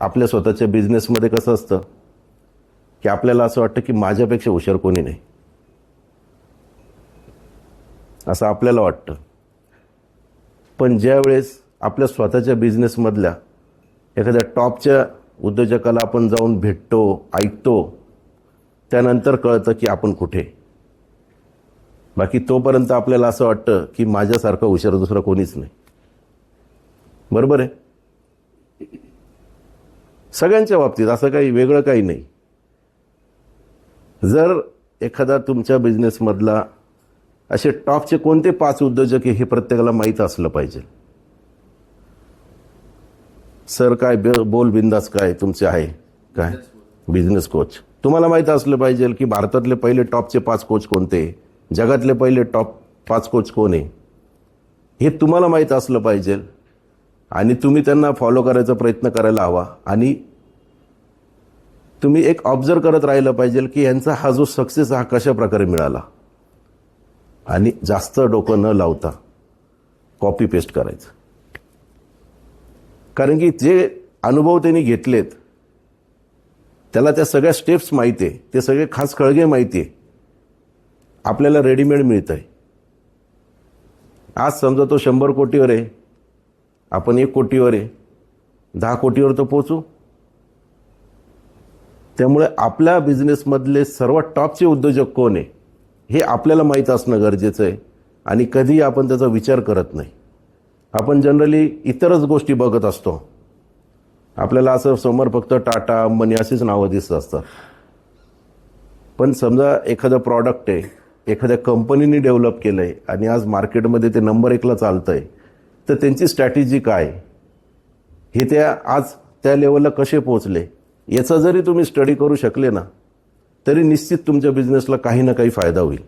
आपल्या स्वतःच्या बिझनेसमध्ये कसं असतं की आपल्याला असं वाटतं की माझ्यापेक्षा हुशार कोणी नाही, असं आपल्याला वाटतं. पण ज्या वेळेस आपल्या स्वतःच्या बिझनेसमधल्या एखाद्या टॉपच्या उद्योजकाला आपण जाऊन भेटतो, ऐकतो, त्यानंतर कळतं की आपण कुठे. बाकी तोपर्यंत आपल्याला असं वाटतं की माझ्यासारखं हुशार दुसरं कोणीच नाही. बरोबर आहे? सगळ्यांच्या बाबतीत असं काही वेगळं काही नाही. जर एखादा तुमच्या बिझनेसमधला असे टॉपचे कोणते 5 उद्योजक आहे हे प्रत्येकाला माहीत असलं पाहिजे. सर काय बोल बिंदास काय तुमचे आहे काय बिझनेस कोच, तुम्हाला माहीत असलं पाहिजे की भारतातले पहिले टॉपचे 5 कोच कोणते, जगातले पहिले टॉप 5 कोच कोण आहे हे तुम्हाला माहीत असलं पाहिजे. आणि तुम्ही त्यांना फॉलो करायचा प्रयत्न करायला हवा. आणि तुम्ही एक ऑब्झर्व करत राहिलं पाहिजे की यांचा हा जो सक्सेस हा कशा प्रकारे मिळाला. आणि जास्त डोकं न लावता कॉपी पेस्ट करायचं. कारण की जे अनुभव त्यांनी घेतलेत त्याला त्या सगळ्या स्टेप्स माहिती आहे, ते सगळे खास खळगे माहिती आहे. आपल्याला रेडीमेड मिळत आहे. आज समजा तो 100 कोटीवर आहे, आपण 1 कोटीवर आहे, 10 कोटीवर तर पोहोचू. त्यामुळे आपल्या बिझनेसमधले सर्वात टॉपचे उद्योजक कोण आहे हे आपल्याला माहीत असणं गरजेचं आहे. आणि कधीही आपण त्याचा विचार करत नाही. आपण जनरली इतरच गोष्टी बघत असतो. आपल्याला असं समोर फक्त टाटा, अंबानी अशीच नावं दिसत असतात. पण समजा एखादं प्रॉडक्ट आहे, एखाद्या कंपनीने डेव्हलप केलं आहे आणि आज मार्केटमध्ये ते नंबर 1ला चालतं आहे, तर त्यांची स्ट्रॅटेजी काय, हे त्या आज त्या लेवलला कसे पोहोचले, याचा जरी तुम्ही स्टडी करू शकले ना तरी निश्चित तुमच्या बिझनेसला काही ना काही फायदा होईल.